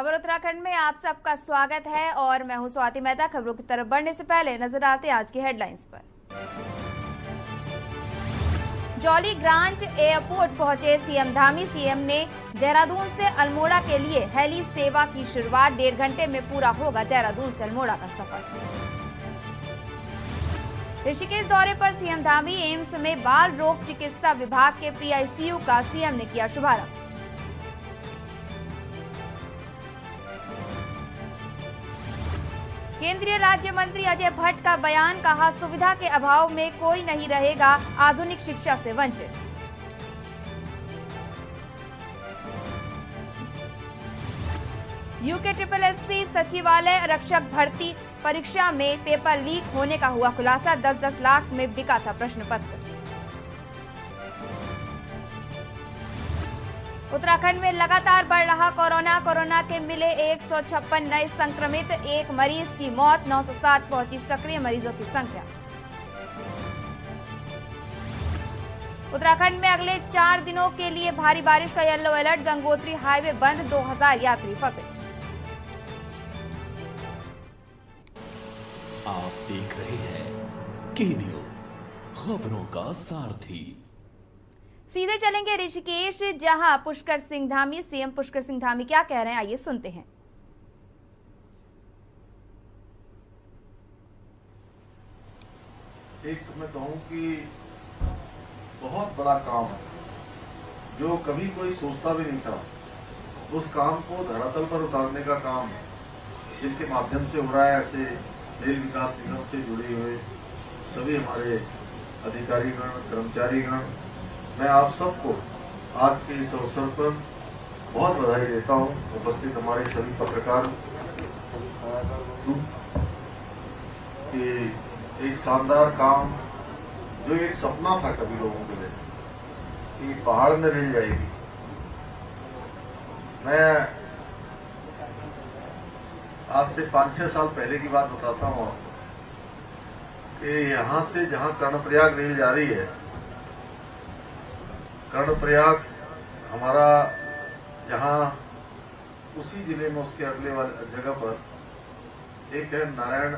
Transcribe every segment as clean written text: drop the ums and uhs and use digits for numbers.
खबर उत्तराखंड में आप सबका स्वागत है और मैं हूं स्वाति मेहता। खबरों की तरफ बढ़ने से पहले नजर डालते हैं आज की हेडलाइंस पर। जौली ग्रांट एयरपोर्ट पहुंचे सीएम धामी। सीएम ने देहरादून से अल्मोड़ा के लिए हेली सेवा की शुरुआत। 1.5 घंटे में पूरा होगा देहरादून से अल्मोड़ा का सफर। ऋषिकेश दौरे पर सीएम धामी। एम्स में बाल रोग चिकित्सा विभाग के पीआईसीयू का सीएम ने किया शुभारंभ। केंद्रीय राज्य मंत्री अजय भट्ट का बयान। कहा, सुविधा के अभाव में कोई नहीं रहेगा आधुनिक शिक्षा से वंचित। यूके SSSC सचिवालय रक्षक भर्ती परीक्षा में पेपर लीक होने का हुआ खुलासा। 10-10 लाख में बिका था प्रश्न पत्र। उत्तराखंड में लगातार बढ़ रहा कोरोना के मिले 156 नए संक्रमित। एक मरीज की मौत। 907 पहुंची सक्रिय मरीजों की संख्या। उत्तराखंड में अगले 4 दिनों के लिए भारी बारिश का येलो अलर्ट। गंगोत्री हाईवे बंद। 2000 यात्री फंसे। आप देख रहे हैं के न्यूज, खबरों का सारथी। सीधे चलेंगे ऋषिकेश, जहां पुष्कर सिंह धामी, सीएम पुष्कर सिंह धामी क्या कह रहे हैं, आइए सुनते हैं। एक मैं कहूं कि बहुत बड़ा काम है जो कभी कोई सोचता भी नहीं था, उस काम को धरातल पर उतारने का काम है, जिनके माध्यम से हो रहा है। ऐसे रेल विकास निगम से जुड़े हुए सभी हमारे अधिकारीगण, कर्मचारीगण, मैं आप सबको आज के इस अवसर पर बहुत बधाई देता हूं। उपस्थित हमारे सभी पत्रकार कि एक शानदार काम, जो एक सपना था कभी लोगों के लिए कि पहाड़ में रेल जाएगी। मैं आज से 5-6 साल पहले की बात बताता हूं कि यहां से जहां कर्णप्रयाग रेल जा रही है, कर्णप्रयाग हमारा जहां उसी जिले में उसके अगले वाले जगह पर एक है नारायण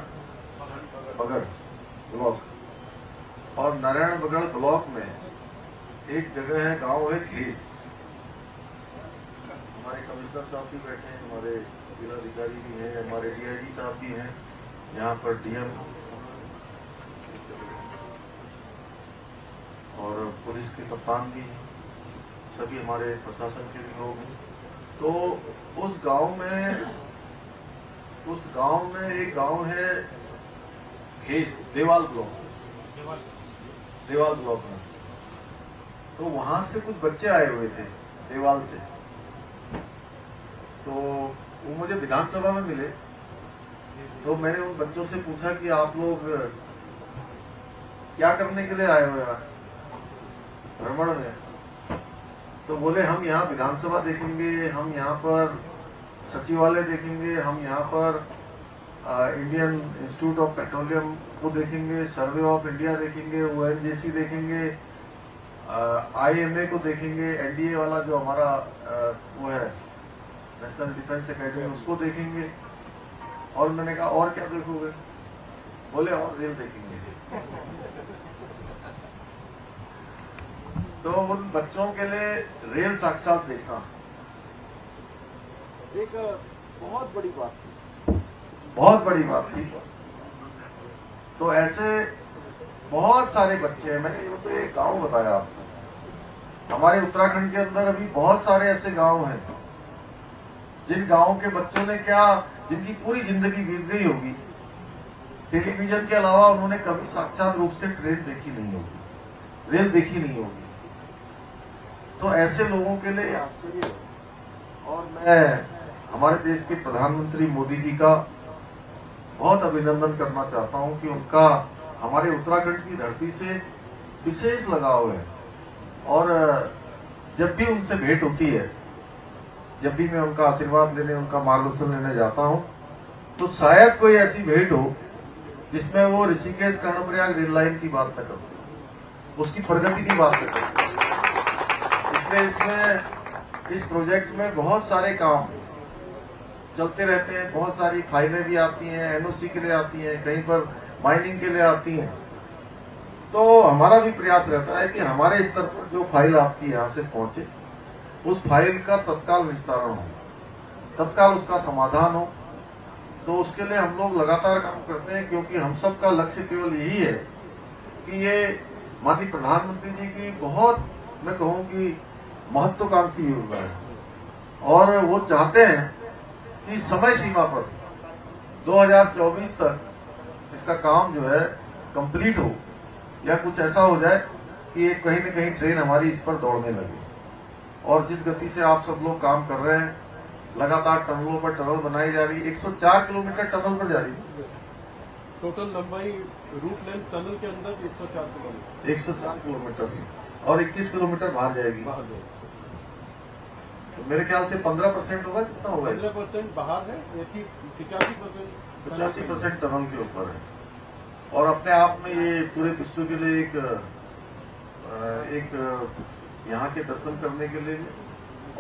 बगड़ ब्लॉक, और नारायण बगड़ ब्लॉक में एक जगह है, गांव है घेस। हमारे कमिश्नर साहब भी बैठे हैं, हमारे जिलाधिकारी भी हैं, हमारे डीआईजी साहब भी हैं, यहाँ पर डीएम और पुलिस के कप्तान भी, सभी हमारे प्रशासन के भी लोग हैं। तो उस गांव में एक गांव है घेस, देवाल ब्लॉक में। तो वहां से कुछ बच्चे आए हुए थे देवाल से, तो वो मुझे विधानसभा में मिले। तो मैंने उन बच्चों से पूछा कि आप लोग क्या करने के लिए आए हुए हैं भ्रमण में? तो बोले, हम यहाँ विधानसभा देखेंगे, हम यहाँ पर सचिवालय देखेंगे, हम यहाँ पर इंडियन इंस्टीट्यूट ऑफ पेट्रोलियम को देखेंगे, सर्वे ऑफ इंडिया देखेंगे, ONGC देखेंगे, IMA को देखेंगे, NDA वाला जो हमारा वो है नेशनल डिफेंस एकेडमी, उसको देखेंगे। और मैंने कहा, और क्या देखोगे? बोले, और रेल देखेंगे। तो उन बच्चों के लिए रेल साक्षात देखना एक बहुत बड़ी बात थी, बहुत बड़ी बात थी। तो ऐसे बहुत सारे बच्चे हैं। मैंने तो एक गांव बताया आपको, हमारे उत्तराखंड के अंदर अभी बहुत सारे ऐसे गांव हैं जिन गांवों के बच्चों ने जिनकी पूरी जिंदगी बीत गई होगी, टेलीविजन के अलावा उन्होंने कभी साक्षात रूप से ट्रेन देखी नहीं होगी, रेल देखी नहीं होगी। तो ऐसे लोगों के लिए आश्चर्य है। और मैं हमारे देश के प्रधानमंत्री मोदी जी का बहुत अभिनंदन करना चाहता हूं कि उनका हमारे उत्तराखंड की धरती से विशेष लगाव है। और जब भी उनसे भेंट होती है, जब भी मैं उनका आशीर्वाद लेने, उनका मार्गदर्शन लेने जाता हूं, तो शायद कोई ऐसी भेंट हो जिसमें वो ऋषिकेश कर्णप्रयाग रेल लाइन की बात न करो, उसकी प्रगति की बात न करो। इसमें इस प्रोजेक्ट में बहुत सारे काम चलते रहते हैं। बहुत सारी फाइलें भी आती हैं, एनओसी के लिए आती हैं, कहीं पर माइनिंग के लिए आती हैं। तो हमारा भी प्रयास रहता है कि हमारे स्तर पर जो फाइल आपकी यहाँ से पहुंचे, उस फाइल का तत्काल निस्तारण हो, तत्काल उसका समाधान हो। तो उसके लिए हम लोग लगातार काम करते हैं, क्योंकि हम सब का लक्ष्य केवल यही है कि ये माननीय प्रधानमंत्री जी की बहुत, मैं कहूँ कि महत्वाकांक्षी योजना है, और वो चाहते हैं कि समय सीमा पर 2024 तक इसका काम जो है कंप्लीट हो, या कुछ ऐसा हो जाए कि एक कहीं न कहीं ट्रेन हमारी इस पर दौड़ने लगे। और जिस गति से आप सब लोग काम कर रहे हैं, लगातार टनलों पर टनल बनाई जा रही है, 104 किलोमीटर टनल पर जा रही है। टोटल लंबाई रूट लेंथ टनल के अंदर 104 किलोमीटर 104 किलोमीटर और 21 किलोमीटर बाहर जाएगी। बाहर है। तो मेरे ख्याल से 15% होगा, कितना होगा? 15% बाहर है, 85% टनल के ऊपर है। और अपने आप में ये पूरे विश्व के लिए एक यहाँ के दर्शन करने के लिए भी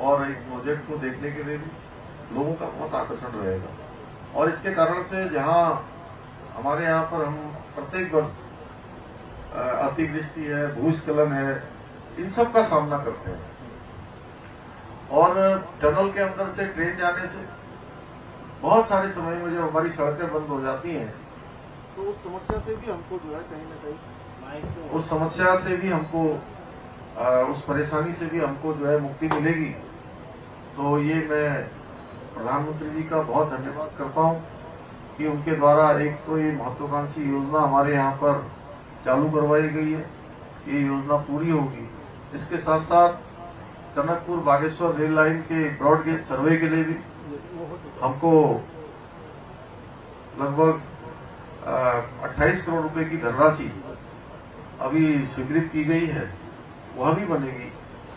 और इस प्रोजेक्ट को देखने के लिए भी लोगों का बहुत आकर्षण रहेगा। और इसके कारण से जहाँ हमारे यहाँ पर हम प्रत्येक वर्ष अतिवृष्टि है, भूस्खलन है, इन सब का सामना करते हैं। और टनल के अंदर से ट्रेन जाने से बहुत सारे समय में जब हमारी सड़कें बंद हो जाती हैं, तो उस समस्या से भी हमको जो है कहीं न कहीं उस समस्या से भी हमको उस परेशानी से भी हमको जो है मुक्ति मिलेगी। तो ये मैं प्रधानमंत्री जी का बहुत धन्यवाद करता हूँ कि उनके द्वारा एक तो ये महत्वाकांक्षी योजना हमारे यहाँ पर चालू करवाई गई है। ये योजना पूरी होगी। इसके साथ साथ टनकपुर बागेश्वर रेल लाइन के ब्रॉड गेज सर्वे के लिए भी हमको लगभग 28 करोड़ रुपए की धनराशि अभी स्वीकृत की गई है, वह भी बनेगी।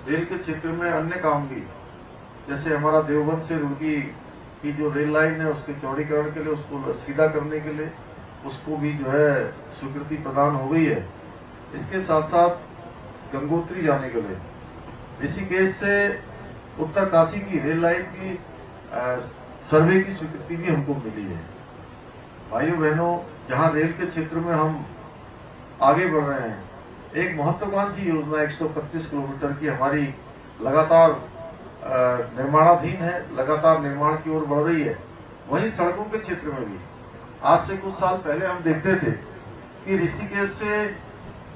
रेल के क्षेत्र में अन्य काम भी, जैसे हमारा देवबंद से रुड़की की जो रेल लाइन है उसके चौड़ीकरण के लिए, उसको सीधा करने के लिए, उसको भी जो है स्वीकृति प्रदान हो गई है। इसके साथ साथ गंगोत्री जाने के लिए ऋषिकेश से उत्तरकाशी की रेल लाइन की सर्वे की स्वीकृति भी हमको मिली है। भाइयों बहनों, जहां रेल के क्षेत्र में हम आगे बढ़ रहे हैं, एक महत्वाकांक्षी योजना 125 किलोमीटर की हमारी लगातार निर्माणाधीन है, लगातार निर्माण की ओर बढ़ रही है। वहीं सड़कों के क्षेत्र में भी आज से कुछ साल पहले हम देखते थे कि ऋषिकेश से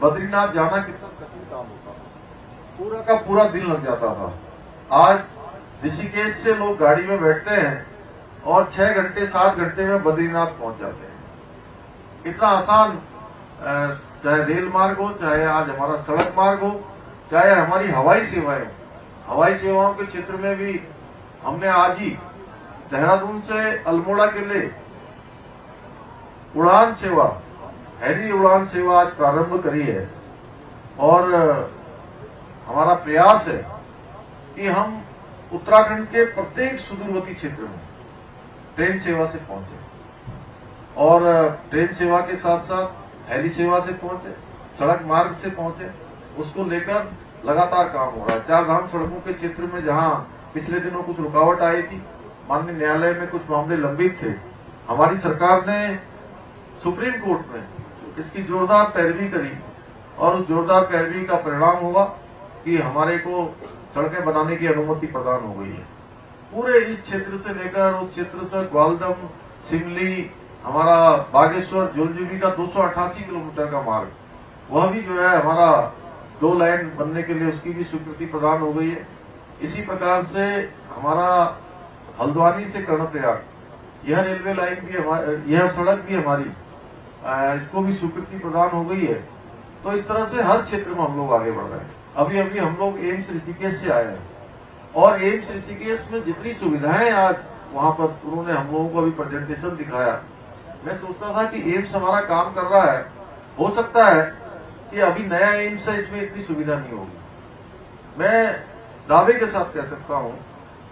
बद्रीनाथ जाना कितना कठिन काम होता था, पूरा का पूरा दिन लग जाता था। आज ऋषिकेश से लोग गाड़ी में बैठते हैं और 6 घंटे 7 घंटे में बद्रीनाथ पहुंच जाते हैं। इतना आसान, चाहे रेल मार्ग हो, चाहे आज हमारा सड़क मार्ग हो, चाहे हमारी हवाई सेवाएं, हवाई सेवाओं के क्षेत्र में भी हमने आज ही देहरादून से अल्मोड़ा के लिए उड़ान सेवा, हेली उड़ान सेवा आज प्रारंभ करी है। और हमारा प्रयास है कि हम उत्तराखंड के प्रत्येक सुदूरवर्ती क्षेत्र में ट्रेन सेवा से पहुंचे, और ट्रेन सेवा के साथ साथ हेली सेवा से पहुंचे, सड़क मार्ग से पहुंचे। उसको लेकर लगातार काम हो रहा है। 4 धाम सड़कों के क्षेत्र में जहां पिछले दिनों कुछ रुकावट आई थी, माननीय न्यायालय में कुछ मामले लंबित थे, हमारी सरकार ने सुप्रीम कोर्ट में इसकी जोरदार पैरवी करी, और उस जोरदार पैरवी का परिणाम होगा कि हमारे को सड़कें बनाने की अनुमति प्रदान हो गई है। पूरे इस क्षेत्र से लेकर उस क्षेत्र से ग्वालदम, सिमली, हमारा बागेश्वर, जुलजीबी का 288 किलोमीटर का मार्ग, वह भी जो है हमारा 2 लाइन बनने के लिए उसकी भी स्वीकृति प्रदान हो गई है। इसी प्रकार से हमारा हल्द्वानी से कर्णप्रयाग, यह रेलवे लाइन भी यह सड़क भी हमारी, इसको भी स्वीकृति प्रदान हो गई है। तो इस तरह से हर क्षेत्र में हम लोग आगे बढ़ रहे हैं। अभी अभी हम लोग एम्स ऋषिकेश से आए हैं, और एम्स ऋषिकेश में जितनी सुविधाएं आज वहां पर उन्होंने हम लोगों को अभी प्रेजेंटेशन दिखाया, मैं सोचता था कि एम्स हमारा काम कर रहा है, हो सकता है कि अभी नया एम्स है, इसमें इतनी सुविधा नहीं होगी। मैं दावे के साथ कह सकता हूं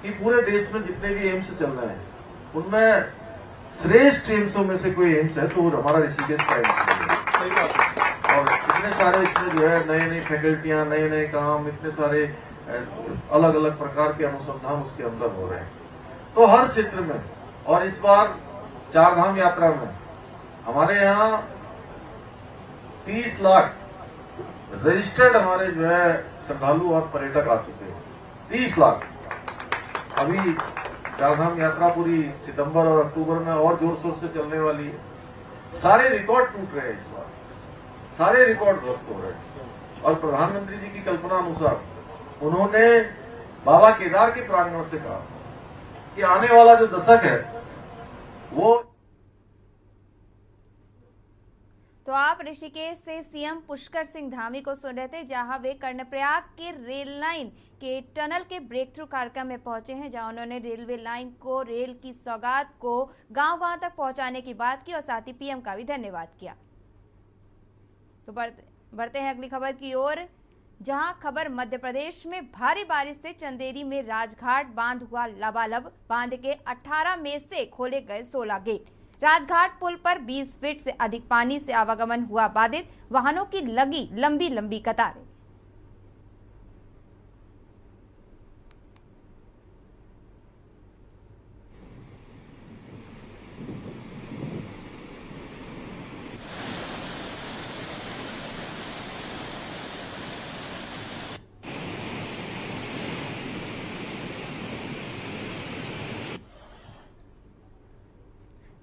कि पूरे देश में जितने भी एम्स चल रहे हैं, उनमें श्रेष्ठ एम्सों में से कोई एम्स है तो हमारा ऋषिकेश का एम्स है। और इतने सारे इसमें जो है नए नई फैकल्टियां, नए नए काम, इतने सारे अलग अलग प्रकार के अनुसंधान उसके अंदर हो रहे हैं। तो हर क्षेत्र में और इस बार चार धाम यात्रा में हमारे यहाँ 30 लाख रजिस्टर्ड हमारे जो है श्रद्धालु और पर्यटक आ चुके हैं। 30 लाख। अभी चारधाम यात्रा पूरी सितंबर और अक्टूबर में और जोर शोर से चलने वाली है। सारे रिकॉर्ड टूट रहे हैं इस बार, सारे रिकॉर्ड ध्वस्त हो रहे हैं। और प्रधानमंत्री जी की कल्पना अनुसार उन्होंने बाबा केदार के प्रांगण से कहा कि आने वाला जो दशक है वो। तो आप ऋषिकेश से सीएम पुष्कर सिंह धामी को सुन रहे थे, जहां वे कर्णप्रयाग के रेल लाइन के टनल के ब्रेक थ्रू कार्यक्रम में पहुंचे हैं, जहां उन्होंने रेलवे लाइन को, रेल की सौगात को गांव-गांव तक पहुंचाने की बात की और साथ ही पीएम का भी धन्यवाद किया। तो बढ़ते हैं अगली खबर की ओर, जहां खबर मध्य प्रदेश में भारी बारिश से चंदेरी में राजघाट बांध हुआ लबालब। बांध के 18 में से खोले गए 16 गेट। राजघाट पुल पर 20 फीट से अधिक पानी से आवागमन हुआ बाधित। वाहनों की लगी लंबी लंबी कतारें।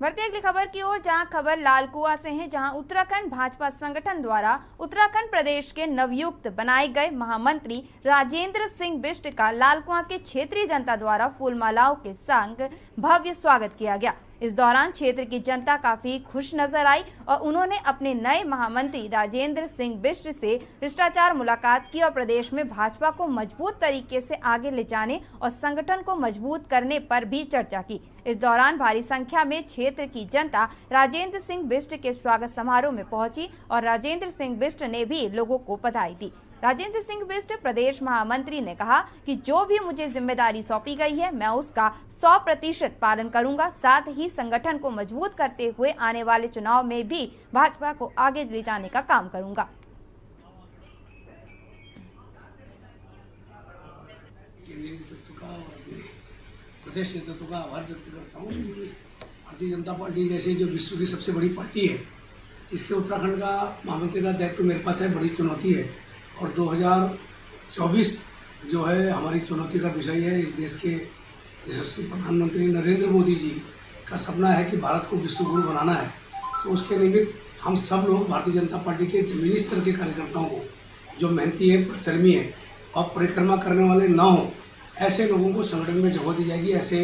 बढ़ते अगली खबर की ओर, जहां खबर लालकुआं से है, जहां उत्तराखंड भाजपा संगठन द्वारा उत्तराखंड प्रदेश के नवयुक्त बनाए गए महामंत्री राजेंद्र सिंह बिष्ट का लालकुआं के क्षेत्रीय जनता द्वारा फूलमालाओं के संग भव्य स्वागत किया गया। इस दौरान क्षेत्र की जनता काफी खुश नजर आई और उन्होंने अपने नए महामंत्री राजेंद्र सिंह बिष्ट से शिष्टाचार मुलाकात की और प्रदेश में भाजपा को मजबूत तरीके से आगे ले जाने और संगठन को मजबूत करने पर भी चर्चा की। इस दौरान भारी संख्या में क्षेत्र की जनता राजेंद्र सिंह बिष्ट के स्वागत समारोह में पहुंची और राजेंद्र सिंह बिष्ट ने भी लोगों को बधाई दी। राजेंद्र सिंह बिष्ट प्रदेश महामंत्री ने कहा कि जो भी मुझे जिम्मेदारी सौंपी गई है मैं उसका 100% पालन करूंगा। साथ ही संगठन को मजबूत करते हुए आने वाले चुनाव में भी भाजपा को आगे ले जाने का काम करूंगा। प्रदेश नेतृत्व का आभार व्यक्त करता हूँ। भारतीय जनता पार्टी जैसे जो विश्व की सबसे बड़ी पार्टी है, इसके उत्तराखंड का महामंत्री का दायित्व मेरे पास है। बड़ी चुनौती है और 2024 जो है हमारी चुनौती का विषय है। इस देश के यशस्वी प्रधानमंत्री नरेंद्र मोदी जी का सपना है कि भारत को विश्व गुरु बनाना है। तो उसके निमित्त हम सब लोग भारतीय जनता पार्टी के जमीनी स्तर के कार्यकर्ताओं को, जो मेहनती है, परिश्रमी है और परिक्रमा करने वाले न हों, ऐसे लोगों को संगठन में जगह दी जाएगी। ऐसे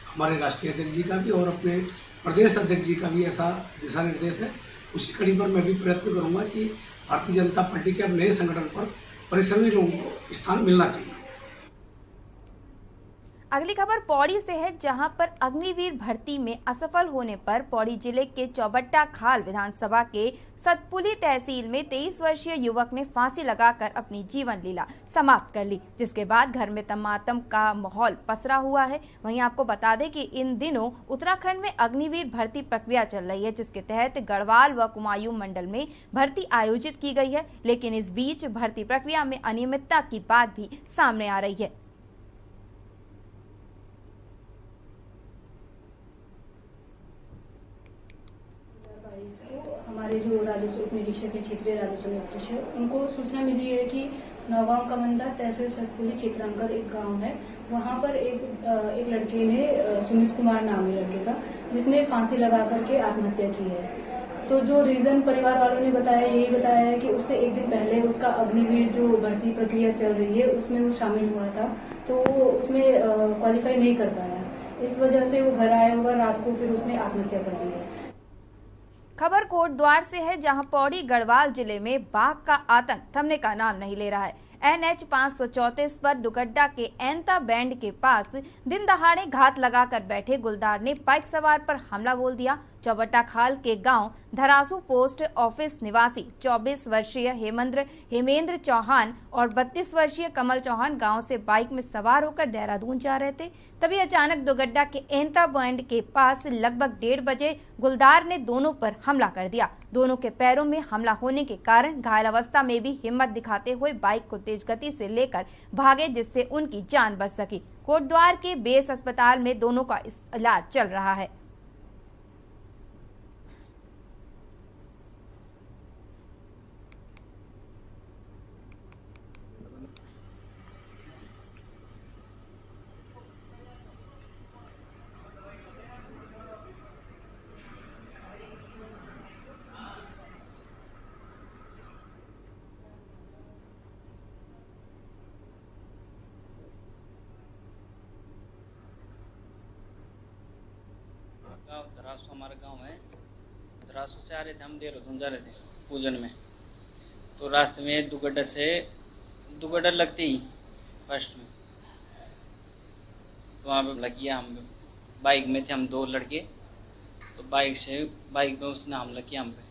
हमारे राष्ट्रीय अध्यक्ष जी का भी और अपने प्रदेश अध्यक्ष जी का भी ऐसा दिशा निर्देश है। उसी कड़ी पर मैं भी प्रयत्न करूंगा कि भारतीय जनता पार्टी के अब नए संगठन पर परिश्रमी लोगों को स्थान मिलना चाहिए। अगली खबर पौड़ी से है, जहां पर अग्निवीर भर्ती में असफल होने पर पौड़ी जिले के चौबट्टा खाल विधानसभा के सतपुली तहसील में 23 वर्षीय युवक ने फांसी लगाकर अपनी जीवन लीला समाप्त कर ली, जिसके बाद घर में तमातम का माहौल पसरा हुआ है। वहीं आपको बता दें कि इन दिनों उत्तराखंड में अग्निवीर भर्ती प्रक्रिया चल रही है, जिसके तहत गढ़वाल व कुमायूं मंडल में भर्ती आयोजित की गई है। लेकिन इस बीच भर्ती प्रक्रिया में अनियमितता की बात भी सामने आ रही है। हमारे जो राजस्व उप निरीक्षक है, क्षेत्रीय राजस्व निरीक्षक, उनको सूचना मिली है कि नौगांव कमंदा तहसील सतपुली क्षेत्रांतर्गत एक गांव है, वहां पर एक लड़के ने, सुमित कुमार नाम है लड़के का, जिसने फांसी लगा करके आत्महत्या की है। तो जो रीजन परिवार वालों ने बताया, यही बताया है कि उससे एक दिन पहले उसका अग्निवीर जो भर्ती प्रक्रिया चल रही है उसमें वो शामिल हुआ था, तो वो उसमें क्वालिफाई नहीं कर पाया। इस वजह से वो घर आया होगा रात को, फिर उसने आत्महत्या कर दी है। खबर कोटद्वार से है, जहां पौड़ी गढ़वाल जिले में बाघ का आतंक थमने का नाम नहीं ले रहा है। NH 534 पर दुगड्डा के एंता बैंड के पास दिन दहाड़े घात लगाकर बैठे गुलदार ने बाइक सवार पर हमला बोल दिया। चौबट्टा खाल के गांव धरासू पोस्ट ऑफिस निवासी 24 वर्षीय हेमेंद्र चौहान और 32 वर्षीय कमल चौहान गांव से बाइक में सवार होकर देहरादून जा रहे थे। तभी अचानक दुगड्डा के एंता बैंड के पास लगभग 1:30 बजे गुलदार ने दोनों पर हमला कर दिया। दोनों के पैरों में हमला होने के कारण घायल अवस्था में भी हिम्मत दिखाते हुए बाइक को तेज गति से लेकर भागे, जिससे उनकी जान बच सकी। कोटद्वार के बेस अस्पताल में दोनों का इलाज चल रहा है। धरासू हमारा गांव है। धरासू से आ रहे थे हम, देहरादून जा रहे थे पूजन में। तो रास्ते में दुगड्डा लगती ही फर्स्ट में तो वहाँ पे लगी, हम बाइक में थे हम 2 लड़के, तो बाइक में उसने हमला किया हम पे।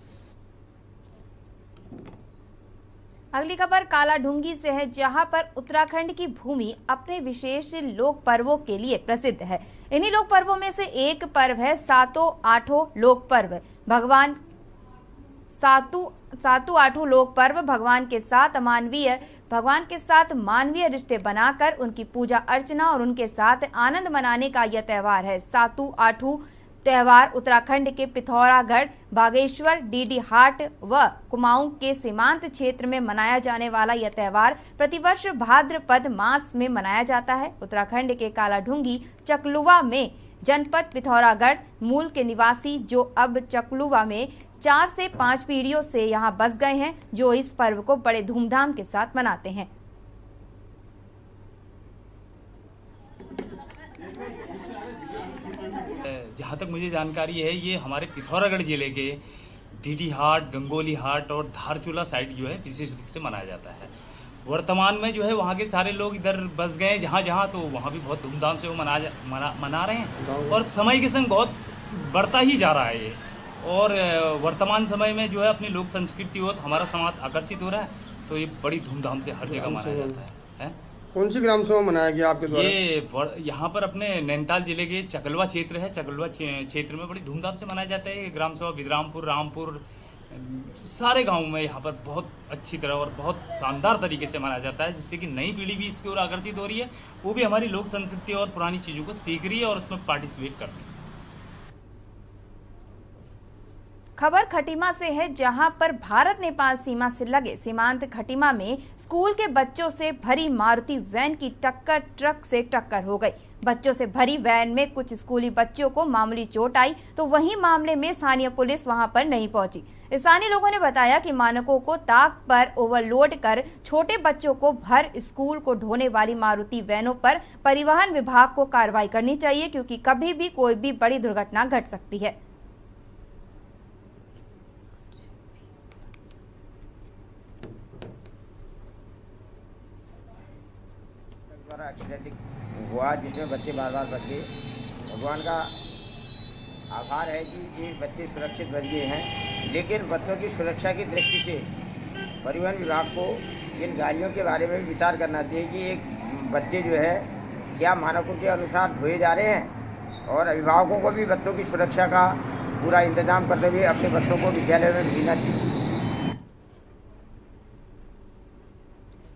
अगली खबर कालाढूंगी से है, जहां पर उत्तराखंड की भूमि अपने विशेष लोक पर्वों के लिए प्रसिद्ध है। इन्हीं लोक पर्वों में से एक पर्व है सातों आठों लोक पर्व। भगवान सातों आठों लोक पर्व भगवान के साथ मानवीय रिश्ते बनाकर उनकी पूजा अर्चना और उनके साथ आनंद मनाने का यह त्योहार है। सातों आठों त्योहार उत्तराखंड के पिथौरागढ़, बागेश्वर, डीडी हाट व कुमाऊं के सीमांत क्षेत्र में मनाया जाने वाला यह त्योहार प्रतिवर्ष भाद्रपद मास में मनाया जाता है। उत्तराखंड के कालाढूंगी चकलुवा में जनपद पिथौरागढ़ मूल के निवासी, जो अब चकलुवा में 4 से 5 पीढ़ियों से यहाँ बस गए हैं, जो इस पर्व को बड़े धूमधाम के साथ मनाते हैं। जहाँ तक मुझे जानकारी है, ये हमारे पिथौरागढ़ जिले के डीडी हाट, गंगोली हाट और धारचूला साइड जो है विशेष रूप से मनाया जाता है। वर्तमान में जो है वहाँ के सारे लोग इधर बस गए जहाँ तो वहाँ भी बहुत धूमधाम से वो मना रहे हैं और समय के संग बहुत बढ़ता ही जा रहा है ये। और वर्तमान समय में जो है अपनी लोक संस्कृति और हमारा समाज आकर्षित हो रहा है, तो ये बड़ी धूमधाम से हर जगह मनाया जाता है। कौन सी ग्राम सभा मनाया गया आपके द्वारा? ये यहाँ पर अपने नैनीताल जिले के चकलवा क्षेत्र है। चकलवा क्षेत्र में बड़ी धूमधाम से मनाया जाता है। ग्राम सभा विद्रामपुर, रामपुर, सारे गांव में यहाँ पर बहुत अच्छी तरह और बहुत शानदार तरीके से मनाया जाता है, जिससे कि नई पीढ़ी भी इसकी ओर आकर्षित हो रही है। वो भी हमारी लोक संस्कृति और पुरानी चीज़ों को सीख रही है और उसमें पार्टिसिपेट कर रही है। खबर खटीमा से है, जहां पर भारत नेपाल सीमा से लगे सीमांत खटीमा में स्कूल के बच्चों से भरी मारुति वैन की टक्कर ट्रक से टक्कर हो गई। बच्चों से भरी वैन में कुछ स्कूली बच्चों को मामूली चोट आई, तो वहीं मामले में स्थानीय पुलिस वहां पर नहीं पहुंची। स्थानीय लोगों ने बताया कि मानकों को ताक पर ओवरलोड कर छोटे बच्चों को भर स्कूल को ढोने वाली मारुति वैनों पर परिवहन विभाग को कार्रवाई करनी चाहिए, क्योंकि कभी भी कोई भी बड़ी दुर्घटना घट सकती है। एक्सीडेंट हुआ जिसमें बच्चे बार बच गए। भगवान का आभार है कि ये बच्चे सुरक्षित बच गए हैं, लेकिन बच्चों की सुरक्षा की दृष्टि से परिवहन विभाग को इन गाड़ियों के बारे में भी विचार करना चाहिए कि एक बच्चे जो है क्या मानकों के अनुसार ढोए जा रहे हैं, और अभिभावकों को भी बच्चों की सुरक्षा का पूरा इंतजाम करते हुए अपने बच्चों को विद्यालय में भेजना चाहिए।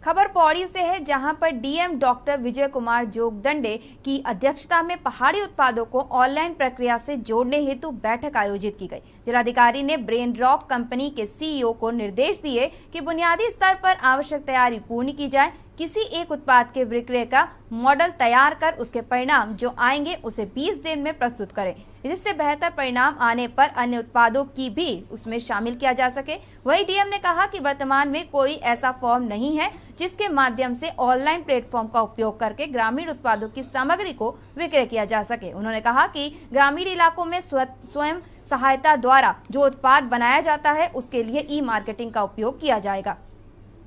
खबर पौड़ी से है, जहां पर डीएम डॉक्टर विजय कुमार जोगदंडे की अध्यक्षता में पहाड़ी उत्पादों को ऑनलाइन प्रक्रिया से जोड़ने हेतु बैठक आयोजित की गई। जिलाधिकारी ने ब्रेन ड्रॉप कंपनी के सीईओ को निर्देश दिए कि बुनियादी स्तर पर आवश्यक तैयारी पूर्ण की जाए। किसी एक उत्पाद के विक्रय का मॉडल तैयार कर उसके परिणाम जो आएंगे उसे 20 दिन में प्रस्तुत करें, जिससे बेहतर परिणाम आने पर अन्य उत्पादों की भी उसमें शामिल किया जा सके। वहीं डीएम ने कहा कि वर्तमान में कोई ऐसा फॉर्म नहीं है जिसके माध्यम से ऑनलाइन प्लेटफॉर्म का उपयोग करके ग्रामीण उत्पादों की सामग्री को विक्रय किया जा सके। उन्होंने कहा कि ग्रामीण इलाकों में स्वयं सहायता द्वारा जो उत्पाद बनाया जाता है उसके लिए ई मार्केटिंग का उपयोग किया जाएगा।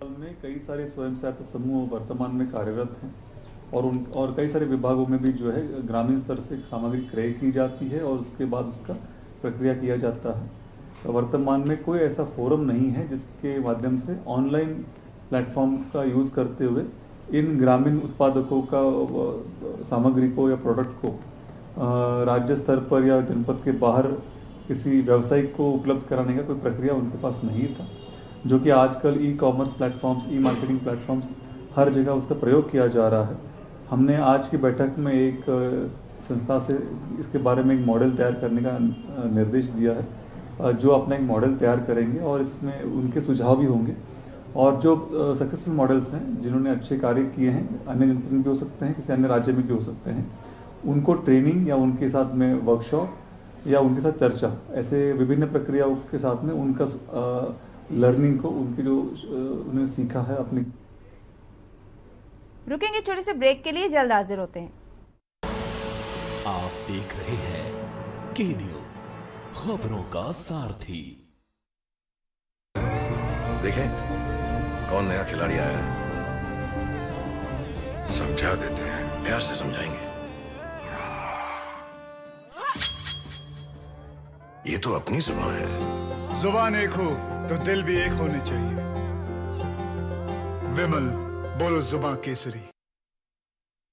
में कई सारे स्वयं सहायता समूह वर्तमान में कार्यरत हैं और कई सारे विभागों में भी जो है ग्रामीण स्तर से सामग्री क्रय की जाती है और उसके बाद उसका प्रक्रिया किया जाता है। तो वर्तमान में कोई ऐसा फोरम नहीं है जिसके माध्यम से ऑनलाइन प्लेटफॉर्म का यूज़ करते हुए इन ग्रामीण उत्पादकों का सामग्री को या प्रोडक्ट को राज्य स्तर पर या जनपद के बाहर किसी व्यवसायिक को उपलब्ध कराने का कोई प्रक्रिया उनके पास नहीं था, जो कि आजकल ई कॉमर्स प्लेटफॉर्म्स, ई मार्केटिंग प्लेटफॉर्म्स हर जगह उसका प्रयोग किया जा रहा है। हमने आज की बैठक में एक संस्था से इसके बारे में एक मॉडल तैयार करने का निर्देश दिया है, जो अपना एक मॉडल तैयार करेंगे और इसमें उनके सुझाव भी होंगे। और जो सक्सेसफुल मॉडल्स हैं, जिन्होंने अच्छे कार्य किए हैं, अन्य जनपद में भी हो सकते हैं, किसी अन्य राज्य में भी हो सकते हैं, उनको ट्रेनिंग या उनके साथ में वर्कशॉप या उनके साथ चर्चा, ऐसे विभिन्न प्रक्रियाओं के साथ में उनका लर्निंग को, उनकी जो उन्होंने सीखा है अपनी। रुकेंगे छोटे से ब्रेक के लिए, जल्द हाजिर होते हैं। आप देख रहे हैं के न्यूज, खबरों का सारथी। देखें कौन नया खिलाड़ी आया है, समझा देते हैं, प्यार से समझाएंगे। ये तो अपनी जुबान है। जुबान एक हो तो दिल भी एक होने चाहिए। विमल, बोलो जुबान केसरी।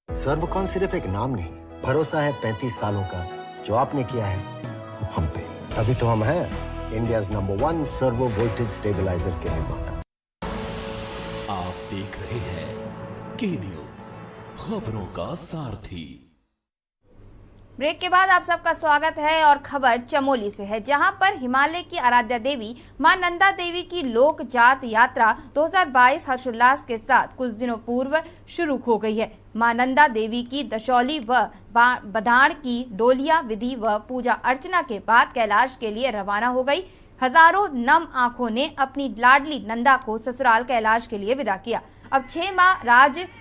सर्वकॉन सिर्फ एक नाम नहीं, भरोसा है 35 सालों का जो आपने किया है हम पे। तभी तो हम हैं India's number 1 servo voltage stabilizer के निर्माता। आप देख रहे हैं के न्यूज, खबरों का सारथी। ब्रेक के बाद आप सबका स्वागत है और खबर चमोली से है, जहां पर हिमालय की आराध्या देवी मां नंदा देवी की लोक जात यात्रा 2022 हर्षोल्लास के साथ कुछ दिनों पूर्व शुरू हो गई है। मां नंदा देवी की दशौली व बधाड़ की डोलिया विधि व पूजा अर्चना के बाद कैलाश के लिए रवाना हो गई। हजारों नम आंखों ने अपनी लाडली नंदा को ससुराल कैलाश के लिए विदा किया। अब 6 माह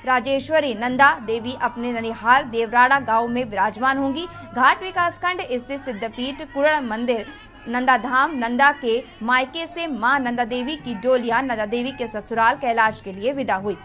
राजेश्वरी नंदा देवी अपने ननिहाल देवराड़ा गांव में विराजमान होंगी। घाट विकासखंड स्थित सिद्धपीठ कुरण मंदिर नंदा धाम नंदा के मायके से मां नंदा देवी की डोलिया नंदा देवी के ससुराल कैलाश के लिए विदा हुई।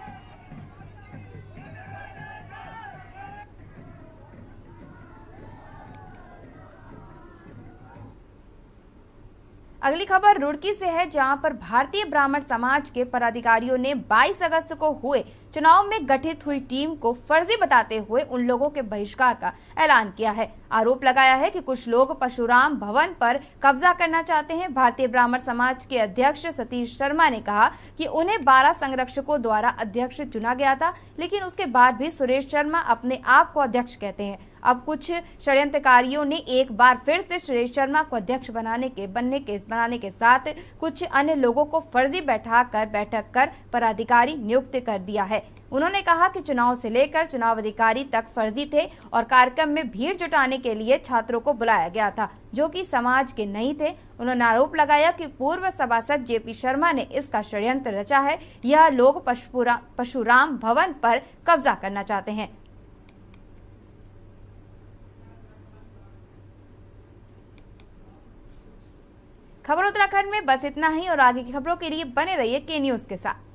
अगली खबर रुड़की से है, जहां पर भारतीय ब्राह्मण समाज के पदाधिकारियों ने 22 अगस्त को हुए चुनाव में गठित हुई टीम को फर्जी बताते हुए उन लोगों के बहिष्कार का ऐलान किया है। आरोप लगाया है कि कुछ लोग परशुराम भवन पर कब्जा करना चाहते हैं। भारतीय ब्राह्मण समाज के अध्यक्ष सतीश शर्मा ने कहा कि उन्हें 12 संरक्षकों द्वारा अध्यक्ष चुना गया था, लेकिन उसके बाद भी सुरेश शर्मा अपने आप को अध्यक्ष कहते हैं। अब कुछ षड्यंत्रकारियों ने एक बार फिर से सुरेश शर्मा को अध्यक्ष बनाने के साथ कुछ अन्य लोगों को फर्जी बैठक कर पदाधिकारी नियुक्त कर दिया है। उन्होंने कहा कि चुनाव से लेकर चुनाव अधिकारी तक फर्जी थे और कार्यक्रम में भीड़ जुटाने के लिए छात्रों को बुलाया गया था, जो कि समाज के नहीं थे। उन्होंने आरोप लगाया कि पूर्व सभासद जेपी शर्मा ने इसका षड्यंत्र रचा है। यह लोग परशुराम भवन पर कब्जा करना चाहते हैं। खबर उत्तराखंड में बस इतना ही और आगे की खबरों के लिए बने रहिए के न्यूज के साथ।